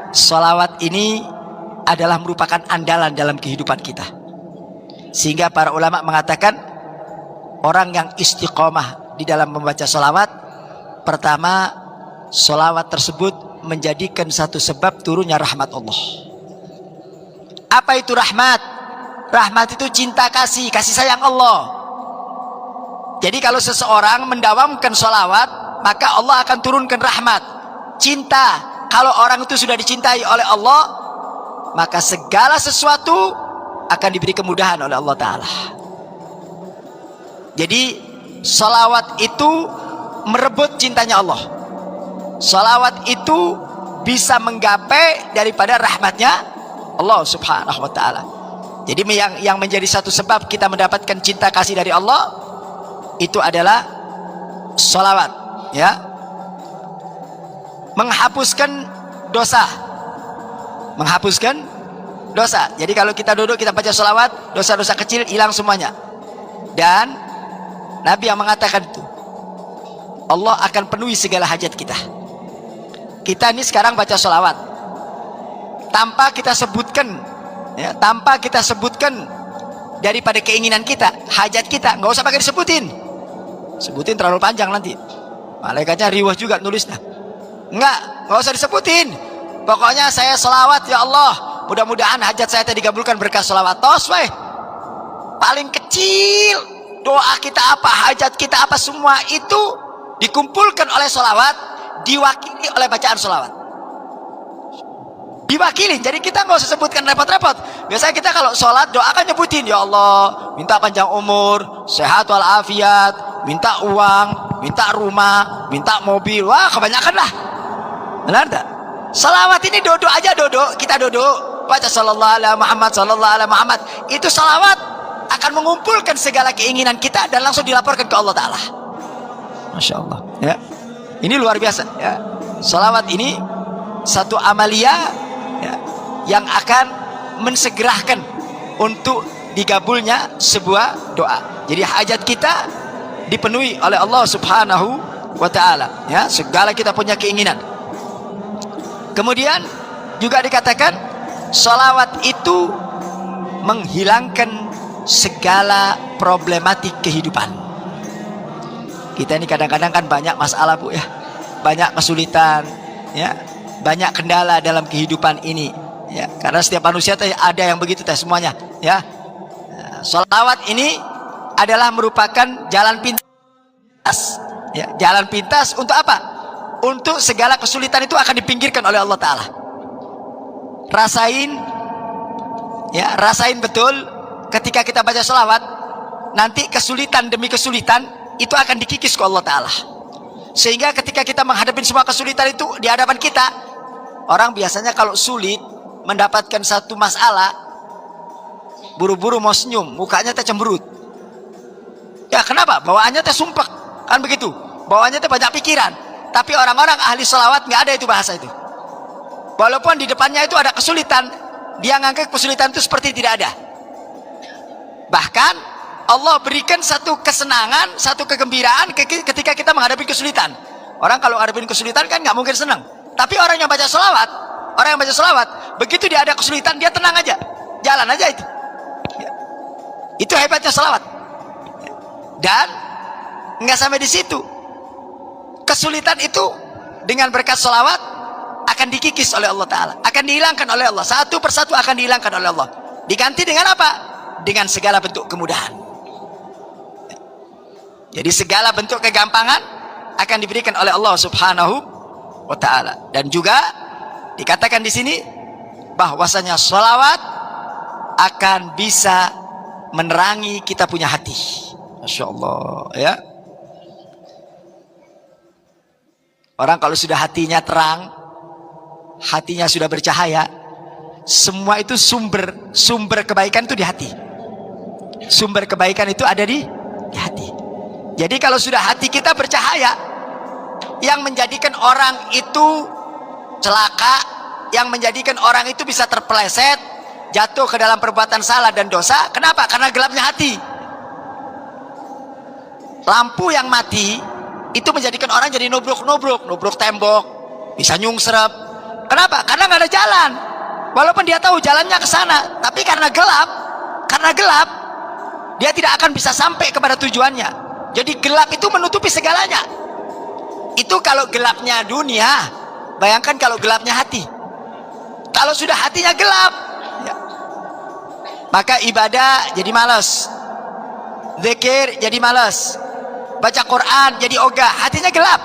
Sholawat ini adalah merupakan andalan dalam kehidupan kita, sehingga para ulama mengatakan orang yang istiqomah di dalam membaca sholawat, pertama, sholawat tersebut menjadikan satu sebab turunnya rahmat Allah. Apa itu rahmat? Rahmat itu cinta kasih sayang Allah. Jadi kalau seseorang mendawamkan sholawat, maka Allah akan turunkan rahmat, cinta. Kalau orang itu sudah dicintai oleh Allah, maka segala sesuatu akan diberi kemudahan oleh Allah Ta'ala. Jadi sholawat itu merebut cintanya Allah. Sholawat itu bisa menggapai daripada rahmatnya Allah Subhanahu wa Ta'ala. Jadi yang menjadi satu sebab kita mendapatkan cinta kasih dari Allah itu adalah sholawat, ya. Menghapuskan dosa, menghapuskan dosa. Jadi kalau kita duduk kita baca sholawat, dosa-dosa kecil hilang semuanya. Dan Nabi yang mengatakan itu, Allah akan penuhi segala hajat kita. Kita ini sekarang baca sholawat tanpa kita sebutkan, ya, tanpa kita sebutkan daripada keinginan kita, hajat kita, nggak usah pakai disebutin. Sebutin terlalu panjang nanti, malaikatnya riwah juga nulisnya. Nggak usah disebutin. Pokoknya saya sholawat, ya Allah, mudah-mudahan hajat saya dikabulkan berkah sholawat. Tos weh, paling kecil doa kita apa, hajat kita apa, semua itu dikumpulkan oleh sholawat, diwakili oleh bacaan sholawat. Diwakili, jadi kita nggak usah sebutkan repot-repot. Biasanya kita kalau sholat doa kan nyebutin, ya Allah, minta panjang umur, sehat walafiat, minta uang, minta rumah, minta mobil. Wah, kebanyakan lah. Benar tak? Salawat ini duduk aja, duduk, kita duduk baca sallallahu alaihi Muhammad, sallallahu alaihi Muhammad. Itu salawat akan mengumpulkan segala keinginan kita dan langsung dilaporkan ke Allah Ta'ala. Masya Allah, ya. Ini luar biasa, ya. Salawat ini satu amalia, ya, yang akan mensegerakan untuk digabulnya sebuah doa. Jadi hajat kita dipenuhi oleh Allah Subhanahu wa Ta'ala, ya, segala kita punya keinginan. Kemudian juga dikatakan sholawat itu menghilangkan segala problematik kehidupan. Kita ini kadang-kadang kan banyak masalah, Bu, ya, banyak kesulitan, ya, banyak kendala dalam kehidupan ini, ya, karena setiap manusia ada yang begitu semuanya, ya. Sholawat ini adalah merupakan jalan pintas, ya, jalan pintas untuk apa? Untuk segala kesulitan itu akan dipinggirkan oleh Allah Ta'ala. Rasain, ya, rasain betul ketika kita baca sholawat, nanti kesulitan demi kesulitan itu akan dikikis ke Allah Ta'ala. Sehingga ketika kita menghadapi semua kesulitan itu di hadapan kita, orang biasanya kalau sulit mendapatkan satu masalah, buru-buru mau senyum, mukanya cemberut. Ya, kenapa? Bawaannya sumpek, kan begitu. Bawaannya banyak pikiran. Tapi orang-orang ahli sholawat nggak ada itu bahasa itu. Walaupun di depannya itu ada kesulitan, dia nganggap kesulitan itu seperti tidak ada. Bahkan Allah berikan satu kesenangan, satu kegembiraan ketika kita menghadapi kesulitan. Orang kalau menghadapi kesulitan kan nggak mungkin senang. Tapi orang yang baca sholawat, begitu dia ada kesulitan, dia tenang aja, jalan aja itu. Ya. Itu hebatnya sholawat. Dan nggak sampai di situ. Kesulitan itu dengan berkat sholawat akan dikikis oleh Allah Ta'ala, akan dihilangkan oleh Allah, satu persatu akan dihilangkan oleh Allah. Diganti dengan apa? Dengan segala bentuk kemudahan. Jadi segala bentuk kegampangan akan diberikan oleh Allah Subhanahu wa Ta'ala. Dan juga dikatakan di sini bahwasanya sholawat akan bisa menerangi kita punya hati. Masya Allah, ya. Orang kalau sudah hatinya terang, hatinya sudah bercahaya, semua itu sumber kebaikan itu di hati. Sumber kebaikan itu ada di hati. Jadi kalau sudah hati kita bercahaya, yang menjadikan orang itu celaka, yang menjadikan orang itu bisa terpeleset, jatuh ke dalam perbuatan salah dan dosa. Kenapa? Karena gelapnya hati. Lampu yang mati itu menjadikan orang jadi nubruk tembok, bisa nyungsrep. Kenapa? Karena nggak ada jalan. Walaupun dia tahu jalannya ke sana, tapi karena gelap, dia tidak akan bisa sampai kepada tujuannya. Jadi gelap itu menutupi segalanya. Itu kalau gelapnya dunia. Bayangkan kalau gelapnya hati. Kalau sudah hatinya gelap, ya, maka ibadah jadi malas, zikir jadi malas, baca Quran jadi ogah, hatinya gelap.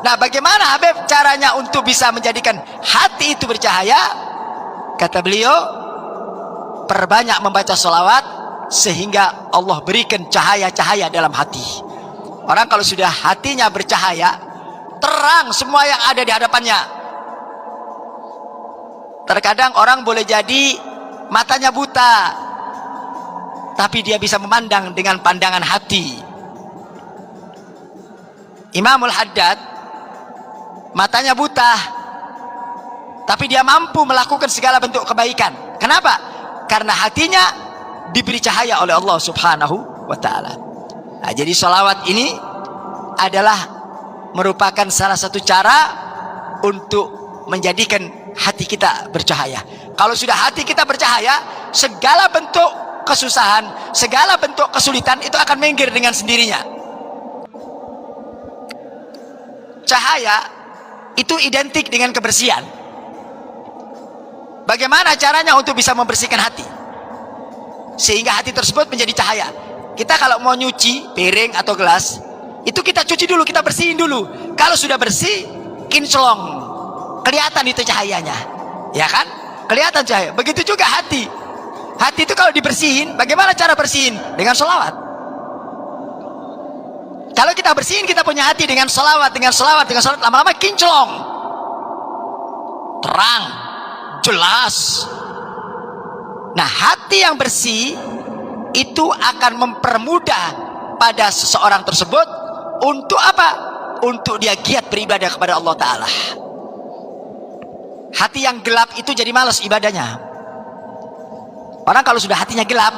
Nah, bagaimana Habib caranya untuk bisa menjadikan hati itu bercahaya? Kata beliau, perbanyak membaca sholawat sehingga Allah berikan cahaya-cahaya dalam hati. Orang kalau sudah hatinya bercahaya, terang semua yang ada di hadapannya. Terkadang orang boleh jadi matanya buta, tapi dia bisa memandang dengan pandangan hati. Imamul Haddad matanya buta, tapi dia mampu melakukan segala bentuk kebaikan. Kenapa? Karena hatinya diberi cahaya oleh Allah Subhanahu wa ta'ala. Nah, jadi sholawat ini adalah merupakan salah satu cara untuk menjadikan hati kita bercahaya. Kalau sudah hati kita bercahaya, segala bentuk kesusahan, segala bentuk kesulitan itu akan minggir dengan sendirinya. Cahaya itu identik dengan kebersihan. Bagaimana caranya untuk bisa membersihkan hati sehingga hati tersebut menjadi cahaya? Kita kalau mau nyuci piring atau gelas, itu kita cuci dulu, kita bersihin dulu. Kalau sudah bersih, kinclong, kelihatan itu cahayanya, ya kan? Kelihatan cahaya. Begitu juga hati. Hati itu kalau dibersihin, bagaimana cara bersihin? Dengan sholawat. Kalau kita bersihin kita punya hati dengan sholawat, lama-lama kinclong, terang, jelas. Nah, hati yang bersih itu akan mempermudah pada seseorang tersebut untuk apa? Untuk dia giat beribadah kepada Allah Ta'ala. Hati yang gelap itu jadi malas ibadahnya. Orang kalau sudah hatinya gelap,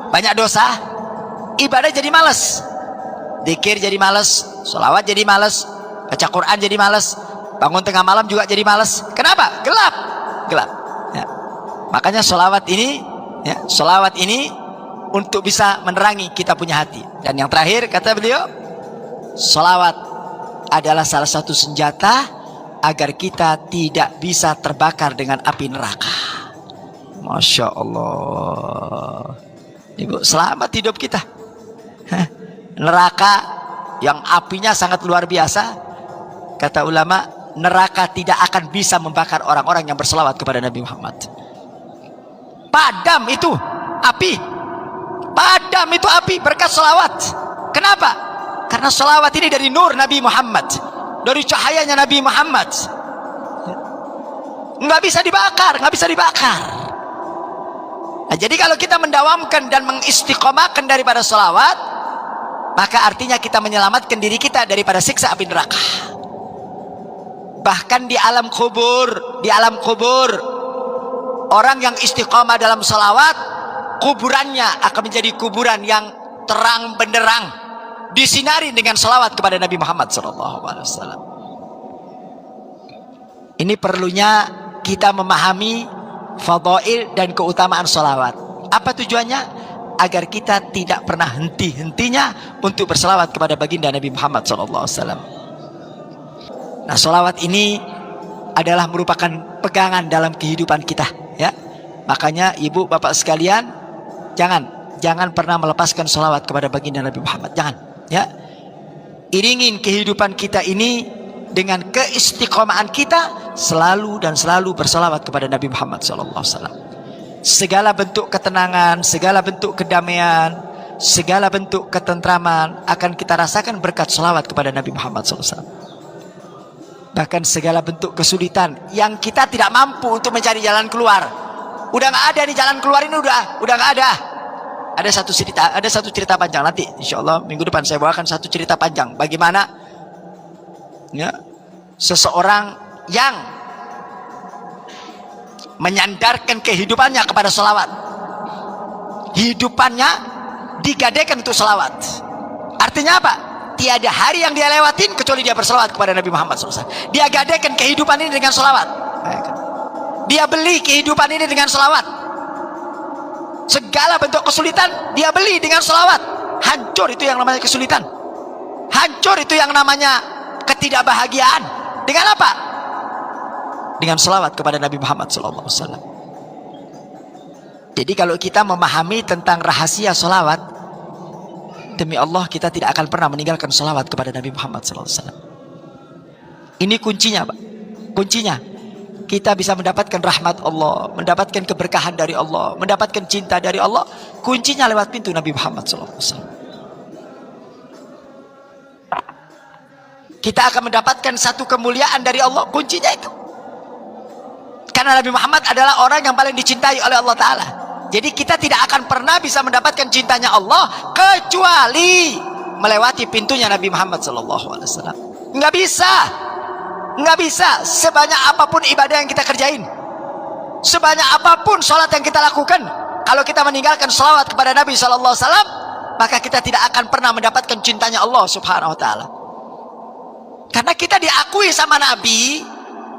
banyak dosa, ibadah jadi malas. Zikir jadi malas, sholawat jadi malas, baca Quran jadi malas, bangun tengah malam juga jadi malas. Kenapa? Gelap. Ya. Makanya sholawat ini, ya, sholawat ini untuk bisa menerangi kita punya hati. Dan yang terakhir kata beliau, sholawat adalah salah satu senjata agar kita tidak bisa terbakar dengan api neraka. Masya Allah. Ibu, selamat hidup kita. Neraka yang apinya sangat luar biasa. Kata ulama, neraka tidak akan bisa membakar orang-orang yang berselawat kepada Nabi Muhammad. Padam itu api. Padam itu api berkat selawat. Kenapa? Karena selawat ini dari nur Nabi Muhammad, dari cahayanya Nabi Muhammad. Nggak bisa dibakar. Nah, jadi kalau kita mendawamkan dan mengistiqomahkan daripada selawat, maka artinya kita menyelamatkan diri kita daripada siksa api neraka. Bahkan di alam kubur, orang yang istiqomah dalam salawat, kuburannya akan menjadi kuburan yang terang benderang, disinari dengan salawat kepada Nabi Muhammad SAW. Ini perlunya kita memahami fadail dan keutamaan salawat. Apa tujuannya? Agar kita tidak pernah henti-hentinya untuk berselawat kepada baginda Nabi Muhammad SAW. Nah, selawat ini adalah merupakan pegangan dalam kehidupan kita, ya. Makanya ibu bapak sekalian, jangan pernah melepaskan selawat kepada baginda Nabi Muhammad, jangan, ya. Iringin kehidupan kita ini dengan keistiqomahan kita selalu berselawat kepada Nabi Muhammad SAW. Segala bentuk ketenangan, segala bentuk kedamaian, segala bentuk ketentraman akan kita rasakan berkat selawat kepada Nabi Muhammad SAW. Bahkan segala bentuk kesulitan yang kita tidak mampu untuk mencari jalan keluar, udah nggak ada nih jalan keluar ini, udah nggak ada. Ada satu cerita panjang, nanti insya Allah minggu depan saya bawakan satu cerita panjang bagaimana, ya, seseorang yang menyandarkan kehidupannya kepada selawat, hidupannya digadaikan untuk selawat. Artinya apa? tiada hari yang dia lewatin kecuali dia berselawat kepada Nabi Muhammad SAW. Dia gadaikan kehidupan ini dengan selawat. Dia beli kehidupan ini dengan selawat. Segala bentuk kesulitan dia beli dengan selawat. Hancur itu yang namanya kesulitan. Hancur itu yang namanya ketidakbahagiaan. Dengan apa? Dengan selawat kepada Nabi Muhammad SAW. Jadi kalau kita memahami tentang rahasia selawat, demi Allah kita tidak akan pernah meninggalkan selawat kepada Nabi Muhammad SAW. Ini kuncinya, Pak. Kuncinya kita bisa mendapatkan rahmat Allah, mendapatkan keberkahan dari Allah, mendapatkan cinta dari Allah. Kuncinya lewat pintu Nabi Muhammad SAW. Kita akan mendapatkan satu kemuliaan dari Allah. Kuncinya itu. Karena Nabi Muhammad adalah orang yang paling dicintai oleh Allah Ta'ala. Jadi kita tidak akan pernah bisa mendapatkan cintanya Allah kecuali melewati pintunya Nabi Muhammad SAW. Nggak bisa. Nggak bisa. Sebanyak apapun ibadah yang kita kerjain, sebanyak apapun sholat yang kita lakukan, kalau kita meninggalkan sholawat kepada Nabi SAW, maka kita tidak akan pernah mendapatkan cintanya Allah Subhanahu Wa Ta'ala. Karena kita diakui sama Nabi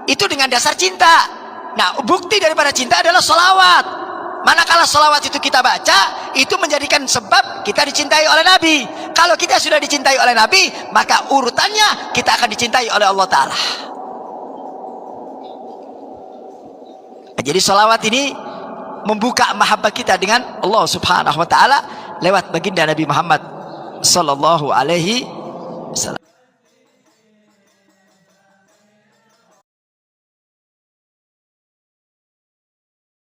itu dengan dasar cinta. Nah, bukti daripada cinta adalah sholawat. Manakala sholawat itu kita baca, itu menjadikan sebab kita dicintai oleh Nabi. Kalau kita sudah dicintai oleh Nabi, maka urutannya kita akan dicintai oleh Allah Ta'ala. Jadi sholawat ini membuka mahabbah kita dengan Allah Subhanahu Wa Ta'ala lewat baginda Nabi Muhammad Sallallahu Alaihi Wasallam.